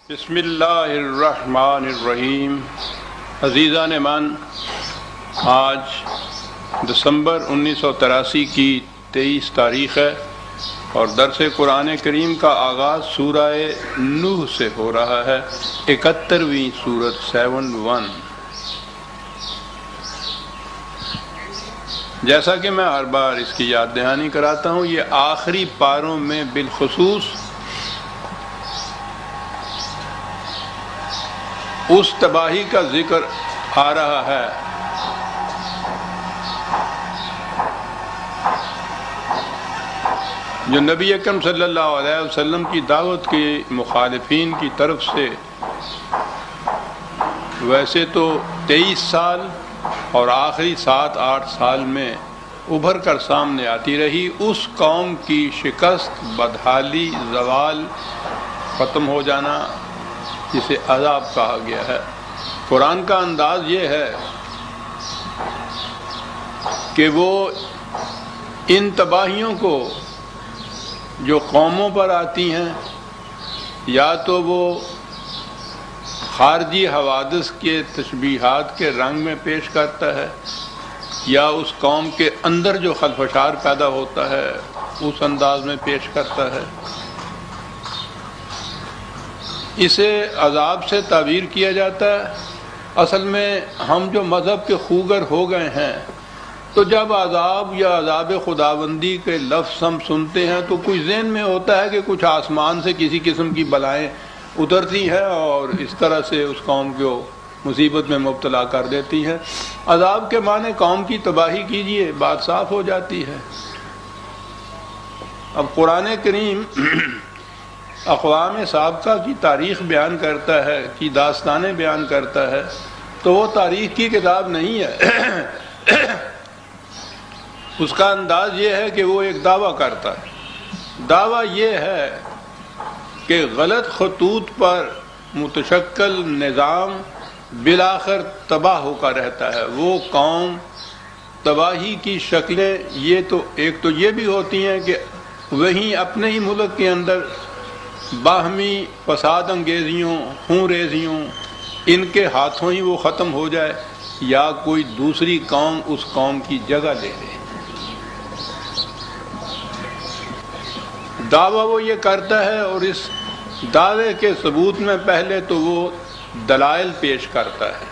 بسم اللہ الرحمن الرحیم۔ عزیزان من، آج دسمبر 1983 کی 23 تاریخ ہے اور درس قرآن کریم کا آغاز سورہ نوح سے ہو رہا ہے، 71ویں سورت 71۔ جیسا کہ میں ہر بار اس کی یاد دہانی کراتا ہوں، یہ آخری پاروں میں بالخصوص اس تباہی کا ذکر آ رہا ہے جو نبی اکرم صلی اللہ علیہ وسلم کی دعوت کے مخالفین کی طرف سے ویسے تو 23 سال اور آخری 7-8 سال میں ابھر کر سامنے آتی رہی۔ اس قوم کی شکست، بدحالی، زوال، ختم ہو جانا، جسے عذاب کہا گیا ہے۔ قرآن کا انداز یہ ہے کہ وہ ان تباہیوں کو جو قوموں پر آتی ہیں، یا تو وہ خارجی حوادث کے تشبیہات کے رنگ میں پیش کرتا ہے، یا اس قوم کے اندر جو خلفشار پیدا ہوتا ہے اس انداز میں پیش کرتا ہے۔ اسے عذاب سے تعبیر کیا جاتا ہے۔ اصل میں ہم جو مذہب کے خوگر ہو گئے ہیں، تو جب عذاب یا عذاب خداوندی کے لفظ ہم سنتے ہیں تو کچھ ذہن میں ہوتا ہے کہ کچھ آسمان سے کسی قسم کی بلائیں اترتی ہیں اور اس طرح سے اس قوم کو مصیبت میں مبتلا کر دیتی ہیں۔ عذاب کے معنی قوم کی تباہی کیجئے، بات صاف ہو جاتی ہے۔ اب قرآن کریم اقوام سابقہ کی تاریخ بیان کرتا ہے، کی داستانیں بیان کرتا ہے، تو وہ تاریخ کی کتاب نہیں ہے۔ اس کا انداز یہ ہے کہ وہ ایک دعویٰ کرتا ہے۔ دعویٰ یہ ہے کہ غلط خطوط پر متشکل نظام بالآخر تباہ ہو کر رہتا ہے۔ وہ قوم تباہی کی شکلیں ایک تو یہ بھی ہوتی ہیں کہ وہیں اپنے ہی ملک کے اندر باہمی فساد انگیزیوں، خون ریزیوں، ان کے ہاتھوں ہی وہ ختم ہو جائے، یا کوئی دوسری قوم اس قوم کی جگہ لے لے۔ دعویٰ وہ یہ کرتا ہے، اور اس دعوے کے ثبوت میں پہلے تو وہ دلائل پیش کرتا ہے،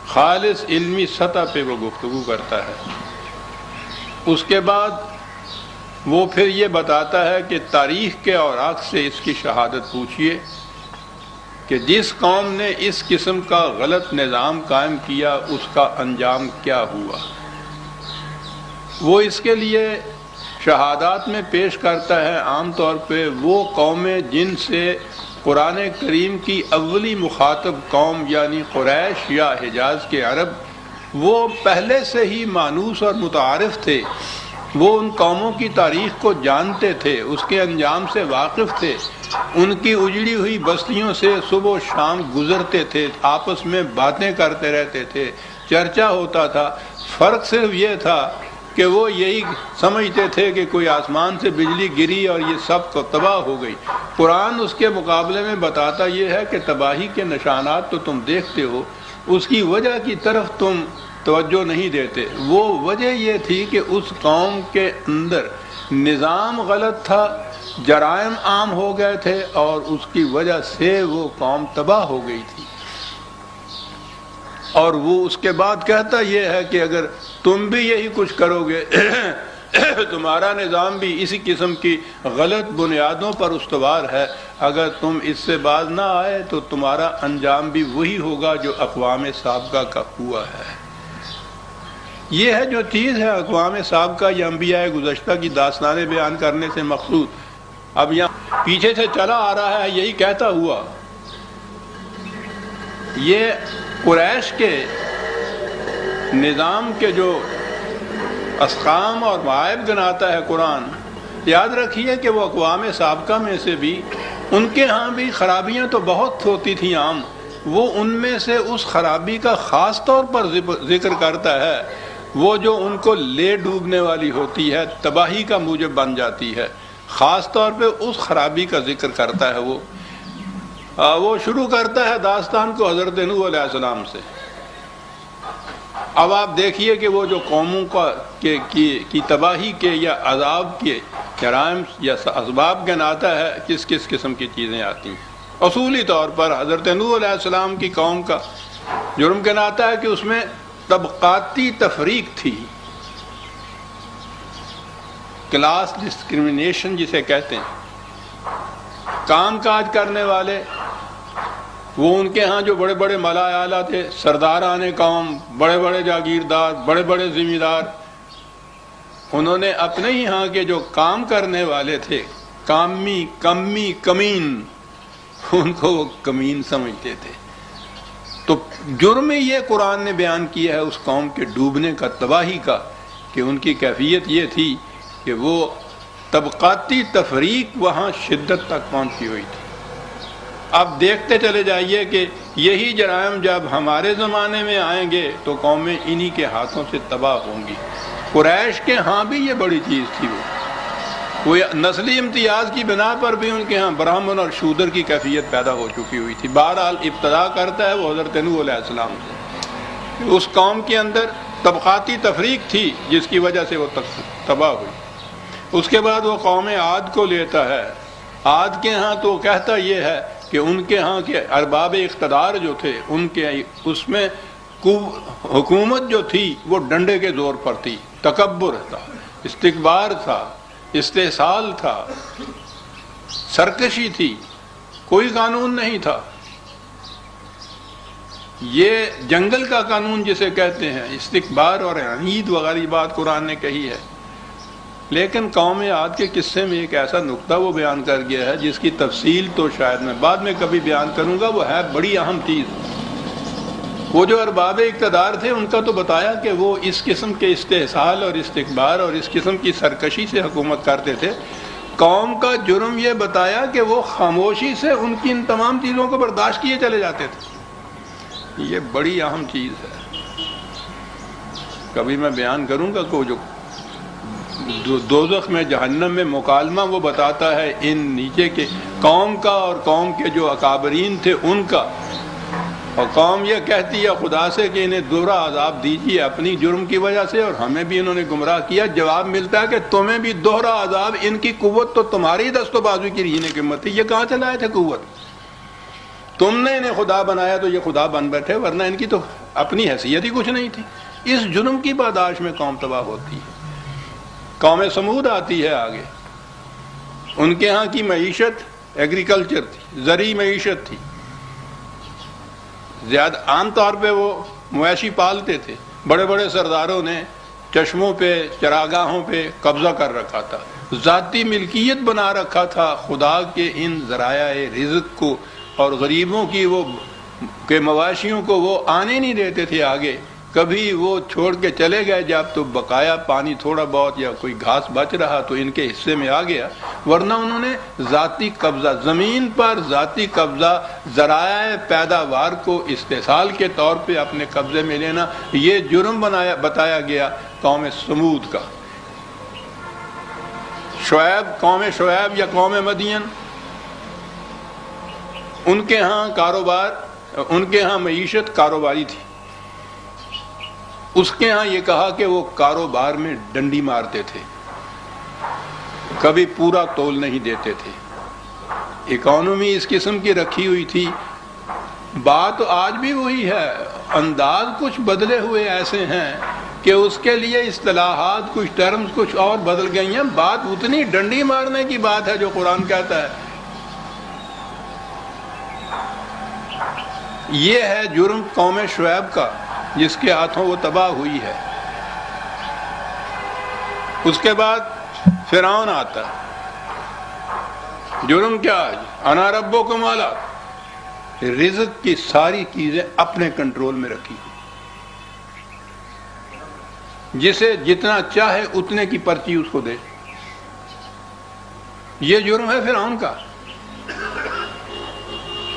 خالص علمی سطح پہ وہ گفتگو کرتا ہے۔ اس کے بعد وہ پھر یہ بتاتا ہے کہ تاریخ کے اوراق سے اس کی شہادت پوچھئے کہ جس قوم نے اس قسم کا غلط نظام قائم کیا اس کا انجام کیا ہوا۔ وہ اس کے لیے شہادات میں پیش کرتا ہے عام طور پہ وہ قومیں جن سے قرآن کریم کی اولی مخاطب قوم یعنی قریش یا حجاز کے عرب، وہ پہلے سے ہی مانوس اور متعارف تھے۔ وہ ان قوموں کی تاریخ کو جانتے تھے، اس کے انجام سے واقف تھے، ان کی اجڑی ہوئی بستیوں سے صبح و شام گزرتے تھے، آپس میں باتیں کرتے رہتے تھے، چرچا ہوتا تھا۔ فرق صرف یہ تھا کہ وہ یہی سمجھتے تھے کہ کوئی آسمان سے بجلی گری اور یہ سب کو تباہ ہو گئی۔ قرآن اس کے مقابلے میں بتاتا یہ ہے کہ تباہی کے نشانات تو تم دیکھتے ہو، اس کی وجہ کی طرف تم توجہ نہیں دیتے۔ وہ وجہ یہ تھی کہ اس قوم کے اندر نظام غلط تھا، جرائم عام ہو گئے تھے، اور اس کی وجہ سے وہ قوم تباہ ہو گئی تھی۔ اور وہ اس کے بعد کہتا یہ ہے کہ اگر تم بھی یہی کچھ کرو گے، تمہارا نظام بھی اسی قسم کی غلط بنیادوں پر استوار ہے، اگر تم اس سے باز نہ آئے تو تمہارا انجام بھی وہی ہوگا جو اقوام سابقہ کا ہوا ہے۔ یہ ہے جو چیز ہے اقوام سابقہ یا انبیاء گزشتہ کی داستانیں بیان کرنے سے مقصود۔ اب یہاں پیچھے سے چلا آ رہا ہے یہی کہتا ہوا، یہ قریش کے نظام کے جو اسقام اور معائب گناتا ہے قرآن، یاد رکھیے کہ وہ اقوام سابقہ میں سے بھی ان کے ہاں بھی خرابیاں تو بہت ہوتی تھیں عام، وہ ان میں سے اس خرابی کا خاص طور پر ذکر کرتا ہے، وہ جو ان کو لے ڈوبنے والی ہوتی ہے، تباہی کا موجب بن جاتی ہے، خاص طور پہ اس خرابی کا ذکر کرتا ہے وہ وہ شروع کرتا ہے داستان کو حضرت نوح علیہ السلام سے۔ اب آپ دیکھیے کہ وہ جو قوموں کی تباہی کے یا عذاب کے جرائم یا اسباب گناتا ہے، کس کس قسم کی چیزیں آتی ہیں۔ اصولی طور پر حضرت نوح علیہ السلام کی قوم کا جرم گناتا ہے کہ اس میں طبقاتی تفریق تھی، کلاس ڈسکریمنیشن جسے کہتے ہیں۔ کام کاج کرنے والے، وہ ان کے ہاں جو بڑے بڑے ملا اعلیٰ تھے، سرداران قوم، بڑے بڑے جاگیردار، بڑے بڑے ذمہ دار، انہوں نے اپنے ہی ہاں کے جو کام کرنے والے تھے، کمی کمین، ان کو وہ کمین سمجھتے تھے۔ تو جرم یہ قرآن نے بیان کیا ہے اس قوم کے ڈوبنے کا، تباہی کا، کہ ان کی کیفیت یہ تھی کہ وہ طبقاتی تفریق وہاں شدت تک پہنچی ہوئی تھی۔ اب دیکھتے چلے جائیے کہ یہی جرائم جب ہمارے زمانے میں آئیں گے تو قومیں انہی کے ہاتھوں سے تباہ ہوں گی۔ قریش کے ہاں بھی یہ بڑی چیز تھی، وہ نسلی امتیاز کی بنا پر بھی ان کے ہاں برہمن اور شودر کی کیفیت پیدا ہو چکی ہوئی تھی۔ بہرحال ابتدا کرتا ہے وہ حضرت نوح علیہ السلام سے۔ اس قوم کے اندر طبقاتی تفریق تھی جس کی وجہ سے وہ تباہ ہوئی۔ اس کے بعد وہ قوم عاد کو لیتا ہے۔ عاد کے ہاں تو کہتا یہ ہے کہ ان کے ہاں کے ارباب اقتدار جو تھے، ان کے اس میں حکومت جو تھی وہ ڈنڈے کے زور پر تھی، تکبر تھا، استکبار تھا، استحصال تھا، سرکشی تھی، کوئی قانون نہیں تھا۔ یہ جنگل کا قانون جسے کہتے ہیں، استکبار اور عنید وغیرہ بات قرآن نے کہی ہے۔ لیکن قوم عاد کے قصے میں ایک ایسا نقطہ وہ بیان کر گیا ہے جس کی تفصیل تو شاید میں بعد میں کبھی بیان کروں گا، وہ ہے بڑی اہم چیز۔ وہ جو ارباب اقتدار تھے ان کا تو بتایا کہ وہ اس قسم کے استحصال اور استکبار اور اس قسم کی سرکشی سے حکومت کرتے تھے۔ قوم کا جرم یہ بتایا کہ وہ خاموشی سے ان کی ان تمام چیزوں کو برداشت کیے چلے جاتے تھے۔ یہ بڑی اہم چیز ہے، کبھی میں بیان کروں گا کہ جو دوزخ میں، جہنم میں مکالمہ وہ بتاتا ہے ان نیچے کے قوم کا اور قوم کے جو اکابرین تھے ان کا، اور قوم یہ کہتی ہے خدا سے کہ انہیں دوہرا عذاب دیجیے اپنی جرم کی وجہ سے، اور ہمیں بھی انہوں نے گمراہ کیا۔ جواب ملتا ہے کہ تمہیں بھی دوہرا عذاب، ان کی قوت تو تمہاری دست و بازو کی رہنے کی ہمت تھی، یہ کہاں سے لائے تھے قوت؟ تم نے انہیں خدا بنایا تو یہ خدا بن بیٹھے، ورنہ ان کی تو اپنی حیثیت ہی کچھ نہیں تھی۔ اس جرم کی پاداش میں قوم تباہ ہوتی ہے۔ قوم سمود آتی ہے آگے، ان کے ہاں کی معیشت ایگریکلچر تھی، زرعی معیشت تھی، زیادہ عام طور پہ وہ مویشی پالتے تھے۔ بڑے بڑے سرداروں نے چشموں پہ، چراگاہوں پہ قبضہ کر رکھا تھا، ذاتی ملکیت بنا رکھا تھا خدا کے ان ذرائع رزق کو، اور غریبوں کی وہ کے مواشیوں کو وہ آنے نہیں دیتے تھے آگے۔ کبھی وہ چھوڑ کے چلے گئے جب تو بقایا پانی تھوڑا بہت یا کوئی گھاس بچ رہا تو ان کے حصے میں آ گیا، ورنہ انہوں نے ذاتی قبضہ، زمین پر ذاتی قبضہ، ذرائع پیداوار کو استحصال کے طور پہ اپنے قبضے میں لینا، یہ جرم بتایا گیا قوم سمود کا۔ شعیب، قوم شعیب یا قوم مدین، ان کے ہاں کاروبار، ان کے ہاں معیشت کاروباری تھی۔ اس کے ہاں یہ کہا کہ وہ کاروبار میں ڈنڈی مارتے تھے، کبھی پورا تول نہیں دیتے تھے۔ اکانومی اس قسم کی رکھی ہوئی تھی۔ بات آج بھی وہی ہے، انداز کچھ بدلے ہوئے ایسے ہیں کہ اس کے لیے اصطلاحات، کچھ ٹرمز کچھ اور بدل گئی ہیں، بات اتنی ڈنڈی مارنے کی بات ہے جو قرآن کہتا ہے۔ یہ ہے جرم قوم شعیب کا جس کے ہاتھوں وہ تباہ ہوئی ہے۔ اس کے بعد فرعون آتا ہے۔ جرم کیا ہے؟ انا ربکم اعلیٰ، رزق کی ساری چیزیں اپنے کنٹرول میں رکھی، جسے جتنا چاہے اتنے کی پرچی اس کو دے۔ یہ جرم ہے فرعون کا۔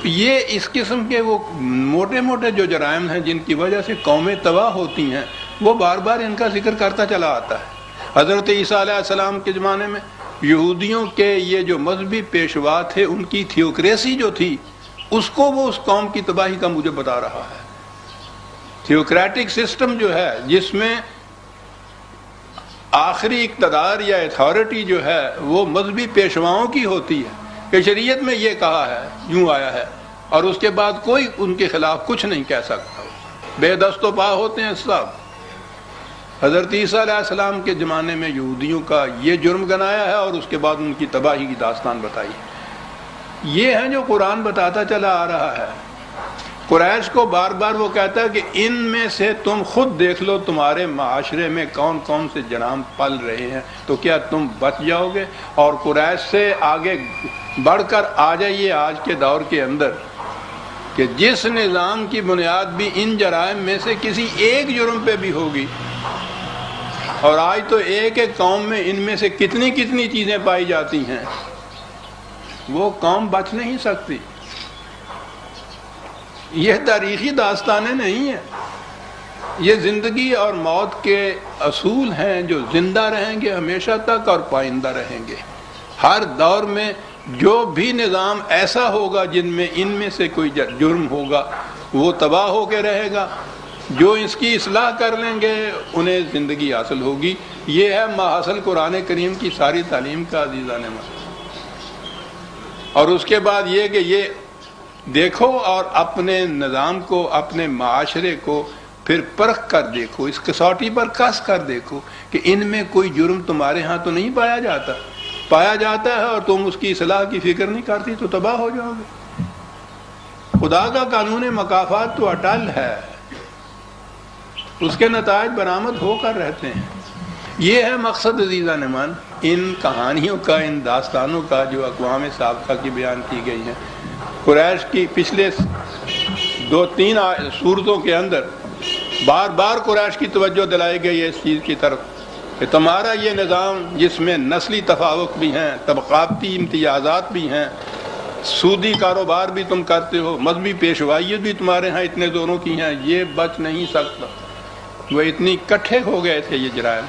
یہ اس قسم کے وہ موٹے موٹے جو جرائم ہیں جن کی وجہ سے قومیں تباہ ہوتی ہیں، وہ بار بار ان کا ذکر کرتا چلا آتا ہے۔ حضرت عیسیٰ علیہ السلام کے زمانے میں یہودیوں کے یہ جو مذہبی پیشوا تھے، ان کی تھیوکریسی جو تھی اس کو وہ اس قوم کی تباہی کا مجھے بتا رہا ہے۔ تھیوکریٹک سسٹم جو ہے جس میں آخری اقتدار یا اتھارٹی جو ہے وہ مذہبی پیشواؤں کی ہوتی ہے کہ شریعت میں یہ کہا ہے، یوں آیا ہے، اور اس کے بعد کوئی ان کے خلاف کچھ نہیں کہہ سکتا، بے دست و پا ہوتے ہیں سب۔ حضرت عیسیٰ علیہ السلام کے زمانے میں یہودیوں کا یہ جرم گنایا ہے اور اس کے بعد ان کی تباہی کی داستان بتائی ہے۔ یہ ہے جو قرآن بتاتا چلا آ رہا ہے۔ قریش کو بار بار وہ کہتا ہے کہ ان میں سے تم خود دیکھ لو تمہارے معاشرے میں کون کون سے جرائم پل رہے ہیں، تو کیا تم بچ جاؤ گے؟ اور قریش سے آگے بڑھ کر آ جائیے آج کے دور کے اندر کہ جس نظام کی بنیاد بھی ان جرائم میں سے کسی ایک جرم پہ بھی ہوگی، اور آج تو ایک ایک قوم میں ان میں سے کتنی کتنی چیزیں پائی جاتی ہیں، وہ قوم بچ نہیں سکتی۔ یہ تاریخی داستانیں نہیں ہیں، یہ زندگی اور موت کے اصول ہیں جو زندہ رہیں گے ہمیشہ تک اور پائندہ رہیں گے۔ ہر دور میں جو بھی نظام ایسا ہوگا جن میں ان میں سے کوئی جرم ہوگا وہ تباہ ہو کے رہے گا، جو اس کی اصلاح کر لیں گے انہیں زندگی حاصل ہوگی۔ یہ ہے ماحصل قرآن کریم کی ساری تعلیم کا عزیزان من۔ اور اس کے بعد یہ کہ یہ دیکھو اور اپنے نظام کو، اپنے معاشرے کو پھر پرکھ کر دیکھو، اس کسوٹی پر کس کر دیکھو کہ ان میں کوئی جرم تمہارے ہاں تو نہیں پایا جاتا، پایا جاتا ہے اور تم اس کی اصلاح کی فکر نہیں کرتی تو تباہ ہو جاؤ گے۔ خدا کا قانون مکافات تو اٹل ہے، اس کے نتائج برآمد ہو کر رہتے ہیں۔ یہ ہے مقصد عزیزان من ان کہانیوں کا، ان داستانوں کا جو اقوام سابقہ کی بیان کی گئی ہیں۔ قریش کی پچھلے 2-3 صورتوں کے اندر بار بار قریش کی توجہ دلائی گئی ہے اس چیز کی طرف کہ تمہارا یہ نظام جس میں نسلی تفاوت بھی ہیں، طبقاتی امتیازات بھی ہیں، سودی کاروبار بھی تم کرتے ہو، مذہبی پیشوائیت بھی تمہارے ہاں اتنے زوروں کی ہیں، یہ بچ نہیں سکتا۔ وہ اتنی کٹھے ہو گئے تھے یہ جرائم۔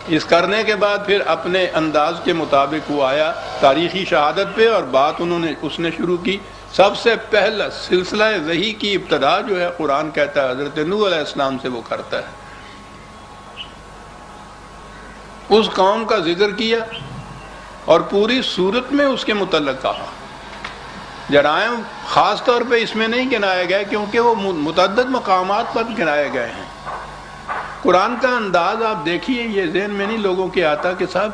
اس کرنے کے بعد پھر اپنے انداز کے مطابق وہ آیا تاریخی شہادت پہ، اور بات اس نے شروع کی۔ سب سے پہلا سلسلہ وحی کی ابتدا جو ہے قرآن کہتا ہے حضرت نوح علیہ السلام سے وہ کرتا ہے۔ اس قوم کا ذکر کیا اور پوری صورت میں اس کے متعلق کہا۔ جرائم خاص طور پہ اس میں نہیں گنائے گئے کیونکہ وہ متعدد مقامات پر گنائے گئے ہیں۔ قرآن کا انداز آپ دیکھیے، یہ ذہن میں نہیں لوگوں کے آتا کہ صاحب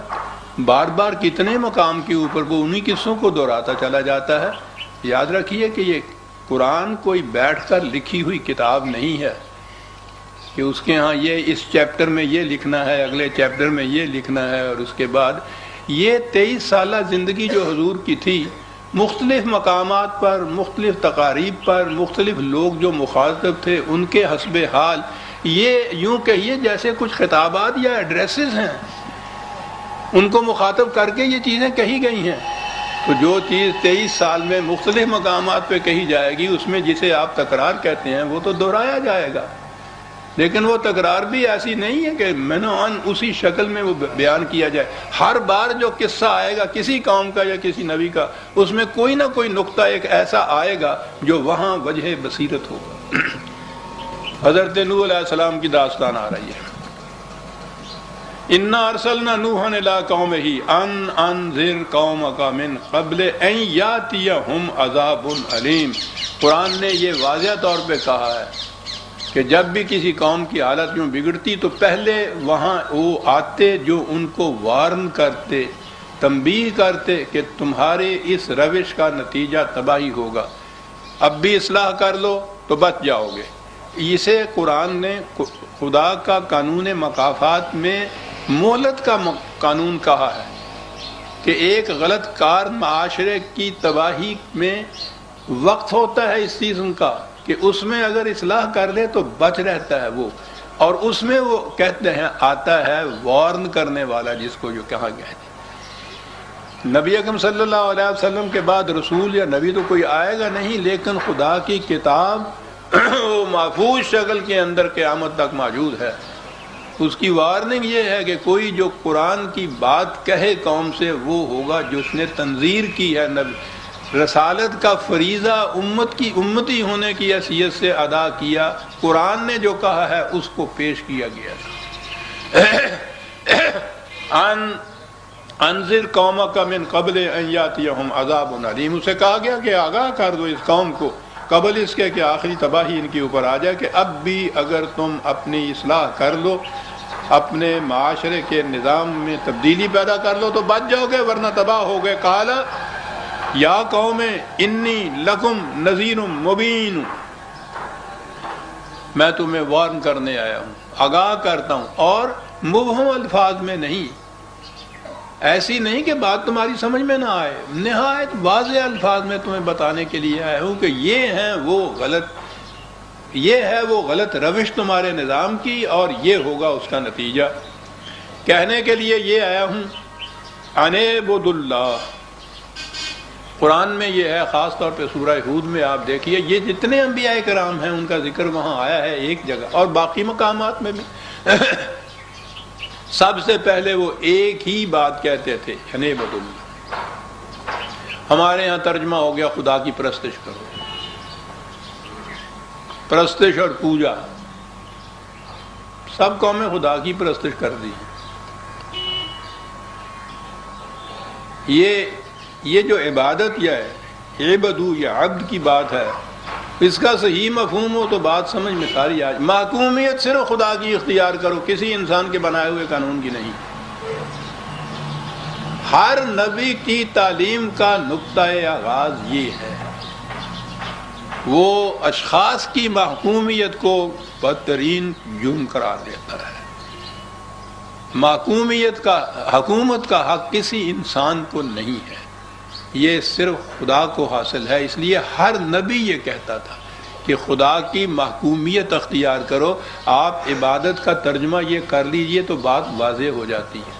بار بار کتنے مقام کے اوپر وہ انہی قصوں کو دہراتا چلا جاتا ہے۔ یاد رکھیے کہ یہ قرآن کوئی بیٹھ کر لکھی ہوئی کتاب نہیں ہے کہ اس کے ہاں یہ اس چیپٹر میں یہ لکھنا ہے، اگلے چیپٹر میں یہ لکھنا ہے، اور اس کے بعد یہ 23 سالہ زندگی جو حضور کی تھی، مختلف مقامات پر، مختلف تقاریب پر، مختلف لوگ جو مخاطب تھے ان کے حسب حال، یہ یوں کہیے جیسے کچھ خطابات یا ایڈریسز ہیں، ان کو مخاطب کر کے یہ چیزیں کہی گئی ہیں۔ تو جو چیز 23 سال میں مختلف مقامات پہ کہی جائے گی اس میں جسے آپ تکرار کہتے ہیں وہ تو دہرایا جائے گا، لیکن وہ تکرار بھی ایسی نہیں ہے کہ منوعاً اسی شکل میں وہ بیان کیا جائے۔ ہر بار جو قصہ آئے گا کسی قوم کا یا کسی نبی کا، اس میں کوئی نہ کوئی نقطہ ایک ایسا آئے گا جو وہاں وجہ بصیرت ہوگا۔ حضرت نوح علیہ السلام کی داستان آ رہی ہے۔ انا ارسلنا نوحا الی قومہ ان انذر قومک من قبل ان یاتیہم عذاب علیم۔ قرآن نے یہ واضح طور پہ کہا ہے کہ جب بھی کسی قوم کی حالت یوں بگڑتی تو پہلے وہاں وہ آتے جو ان کو وارن کرتے، تنبیہ کرتے کہ تمہارے اس روش کا نتیجہ تباہی ہوگا، اب بھی اصلاح کر لو تو بچ جاؤ گے۔ اسے قرآن نے خدا کا قانون مکافات میں مہلت کا قانون کہا ہے کہ ایک غلط کار معاشرے کی تباہی میں وقت ہوتا ہے اس چیز کا کہ اس میں اگر اصلاح کر لے تو بچ رہتا ہے وہ، اور اس میں وہ کہتے ہیں آتا ہے وارن کرنے والا، جس کو جو کہا گیا ہے۔ نبی اکرم صلی اللہ علیہ وسلم کے بعد رسول یا نبی تو کوئی آئے گا نہیں، لیکن خدا کی کتاب وہ محفوظ شکل کے اندر قیامت تک موجود ہے۔ اس کی وارننگ یہ ہے کہ کوئی جو قرآن کی بات کہے قوم سے وہ ہوگا جس نے تنذیر کی ہے رسالت کا فریضہ امتی ہونے کی حیثیت سے ادا کیا، قرآن نے جو کہا ہے اس کو پیش کیا گیا تھا۔ انذر قومک من قبل ان یاتیہم عذاب علیم، اسے کہا گیا کہ آگاہ کر دو اس قوم کو قبل اس کے کہ آخری تباہی ان کے اوپر آ جائے، کہ اب بھی اگر تم اپنی اصلاح کر لو، اپنے معاشرے کے نظام میں تبدیلی پیدا کر لو تو بچ جاؤ گے، ورنہ تباہ ہو گئے۔ قال یا قوم انی لکم نذیر مبین، میں تمہیں وارن کرنے آیا ہوں، آگاہ کرتا ہوں، اور مبہم الفاظ میں نہیں، ایسی نہیں کہ بات تمہاری سمجھ میں نہ آئے، نہایت واضح الفاظ میں تمہیں بتانے کے لیے آیا ہوں کہ یہ ہے وہ غلط روش تمہارے نظام کی، اور یہ ہوگا اس کا نتیجہ۔ کہنے کے لیے یہ آیا ہوں ان اعبدوا اللہ، قرآن میں یہ ہے، خاص طور پہ سورہ ہود میں آپ دیکھیے، یہ جتنے انبیاء کرام ہیں ان کا ذکر وہاں آیا ہے ایک جگہ، اور باقی مقامات میں بھی سب سے پہلے وہ ایک ہی بات کہتے تھے، ان اعبدوا اللہ۔ ہمارے ہاں ترجمہ ہو گیا خدا کی پرستش کرو، پرستش اور پوجا، سب قومیں خدا کی پرستش کر دی۔ یہ جو عبادت یا ہے عبدو یا عبد کی بات ہے، اس کا صحیح مفہوم ہو تو بات سمجھ میں ساری آج۔ محکومیت صرف خدا کی اختیار کرو، کسی انسان کے بنائے ہوئے قانون کی نہیں۔ ہر نبی کی تعلیم کا نقطہ آغاز یہ ہے، وہ اشخاص کی محکومیت کو بدترین جرم قرار دیتا ہے۔ محکومیت کا، حکومت کا حق کسی انسان کو نہیں ہے، یہ صرف خدا کو حاصل ہے۔ اس لیے ہر نبی یہ کہتا تھا کہ خدا کی محکومیت اختیار کرو۔ آپ عبادت کا ترجمہ یہ کر لیجئے تو بات واضح ہو جاتی ہے۔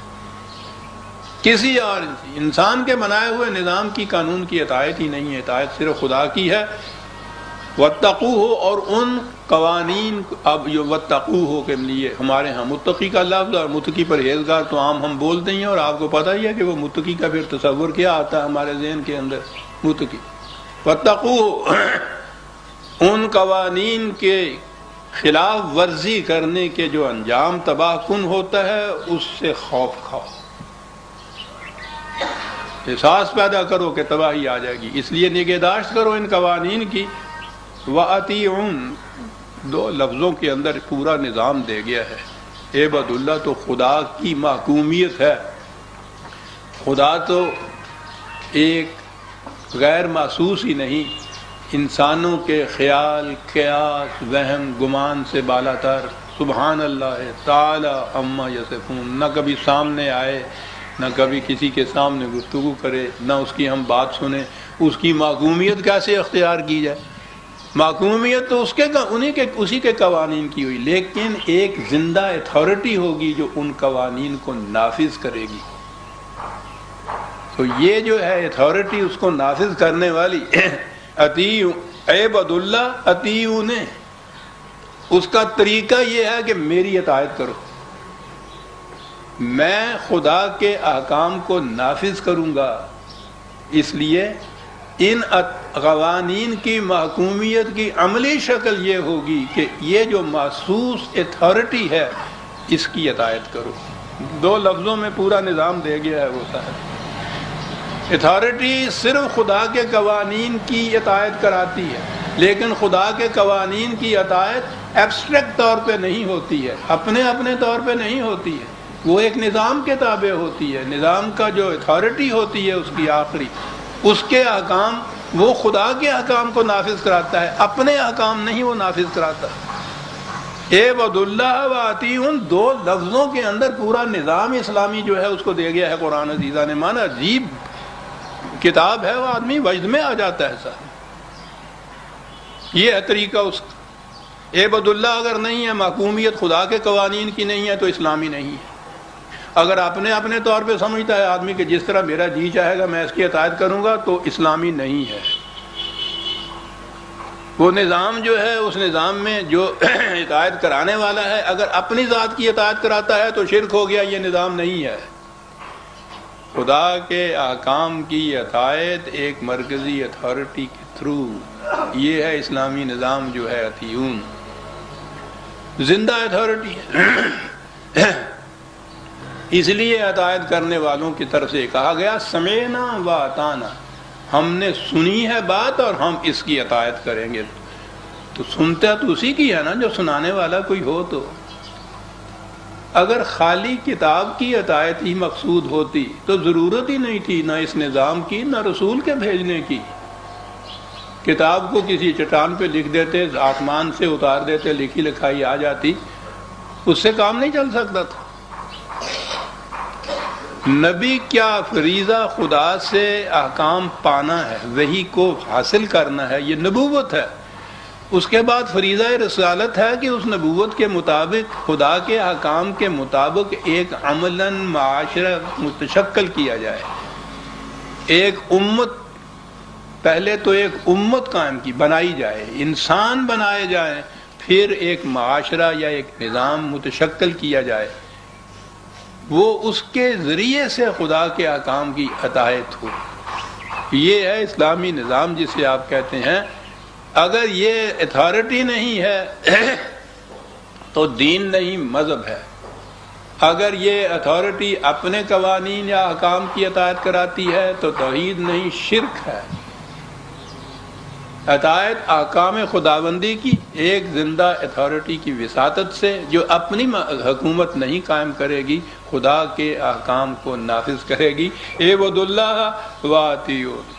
کسی اور انسان کے بنائے ہوئے نظام کی قانون کی اطاعت ہی نہیں ہے، اطاعت صرف خدا کی ہے۔ واتقوہ، اور ان قوانین، اب جو واتقوہ کے لیے ہمارے ہاں متقی کا لفظ، اور متقی پرہیزگار تو عام ہم بولتے ہیں، اور آپ کو پتہ ہی ہے کہ وہ متقی کا پھر تصور کیا آتا ہے ہمارے ذہن کے اندر۔ متقی، واتقوہ، ان قوانین کے خلاف ورزی کرنے کے جو انجام تباہ کن ہوتا ہے اس سے خوف کھاؤ، احساس پیدا کرو کہ تباہی آ جائے گی، اس لیے نگہداشت کرو ان قوانین کی۔ وَأَطِيعُونَ، دو لفظوں کے اندر پورا نظام دے گیا ہے۔ عبد اللہ تو خدا کی محکومیت ہے، خدا تو ایک غیر محسوس ہی نہیں، انسانوں کے خیال، قیاس، وہم، گمان سے بالا تر، سبحان اللہ تعالی عما یصفون، نہ کبھی سامنے آئے، نہ کبھی کسی کے سامنے گفتگو کرے، نہ اس کی ہم بات سنیں، اس کی محکومیت کیسے اختیار کی جائے؟ محکومیت تو اسی کے قوانین کی ہوئی، لیکن ایک زندہ اتھارٹی ہوگی جو ان قوانین کو نافذ کرے گی۔ تو یہ جو ہے اتھارٹی، اس کو نافذ کرنے والی، عبد اللہ اطیعون، اس کا طریقہ یہ ہے کہ میری اطاعت کرو، میں خدا کے احکام کو نافذ کروں گا۔ اس لیے ان قوانین کی محکومیت کی عملی شکل یہ ہوگی کہ یہ جو محسوس اتھارٹی ہے اس کی اطاعت کرو۔ دو لفظوں میں پورا نظام دے گیا ہے وہ صاحب۔ اتھارٹی صرف خدا کے قوانین کی اطاعت کراتی ہے، لیکن خدا کے قوانین کی اطاعت ایبسٹریکٹ طور پہ نہیں ہوتی ہے، اپنے طور پہ نہیں ہوتی ہے، وہ ایک نظام کے تابع ہوتی ہے۔ نظام کا جو اتھارٹی ہوتی ہے اس کی آخری، اس کے احکام، وہ خدا کے احکام کو نافذ کراتا ہے، اپنے احکام نہیں وہ نافذ کراتا۔ عبد اللہ واطیعون، دو لفظوں کے اندر پورا نظام اسلامی جو ہے اس کو دے گیا ہے قرآن عزیزہ نے۔ مانا عجیب کتاب ہے، وہ آدمی وجد میں آ جاتا ہے صاحب۔ یہ ہے طریقہ اس کا۔ عبد اللہ اگر نہیں ہے، محکومیت خدا کے قوانین کی نہیں ہے، تو اسلامی نہیں ہے۔ اگر اپنے طور پہ سمجھتا ہے آدمی کہ جس طرح میرا جی چاہے گا میں اس کی اطاعت کروں گا، تو اسلامی نہیں ہے۔ وہ نظام جو ہے، اس نظام میں جو اطاعت کرانے والا ہے اگر اپنی ذات کی اطاعت کراتا ہے تو شرک ہو گیا، یہ نظام نہیں ہے۔ خدا کے احکام کی اطاعت ایک مرکزی اتھارٹی کے تھرو، یہ ہے اسلامی نظام جو ہے اطیعون، زندہ اتھارٹی ہے۔ اس لیے اطاعت کرنے والوں کی طرف سے کہا گیا سمعنا و اطعنا، ہم نے سنی ہے بات اور ہم اس کی اطاعت کریں گے۔ تو سنتا تو اسی کی ہے نا جو سنانے والا کوئی ہو۔ تو اگر خالی کتاب کی اطاعت ہی مقصود ہوتی تو ضرورت ہی نہیں تھی نہ اس نظام کی نہ رسول کے بھیجنے کی۔ کتاب کو کسی چٹان پہ لکھ دیتے، آسمان سے اتار دیتے، لکھی لکھائی آ جاتی، اس سے کام نہیں چل سکتا تھا۔ نبی کیا فریضہ خدا سے احکام پانا ہے، وحی کو حاصل کرنا ہے، یہ نبوت ہے۔ اس کے بعد فریضہ رسالت ہے کہ اس نبوت کے مطابق، خدا کے احکام کے مطابق ایک عملاً معاشرہ متشکل کیا جائے، ایک امت، پہلے تو ایک امت قائم کی بنائی جائے، انسان بنائے جائیں، پھر ایک معاشرہ یا ایک نظام متشکل کیا جائے، وہ اس کے ذریعے سے خدا کے احکام کی اطاعت ہو۔ یہ ہے اسلامی نظام جسے آپ کہتے ہیں۔ اگر یہ اتھارٹی نہیں ہے تو دین نہیں، مذہب ہے۔ اگر یہ اتھارٹی اپنے قوانین یا احکام کی اطاعت کراتی ہے تو توحید نہیں، شرک ہے۔ اطاعت احکام خداوندی کی ایک زندہ اتھارٹی کی وساطت سے جو اپنی حکومت نہیں قائم کرے گی، خدا کے احکام کو نافذ کرے گی۔ اعبدوا اللہ واطیعون۔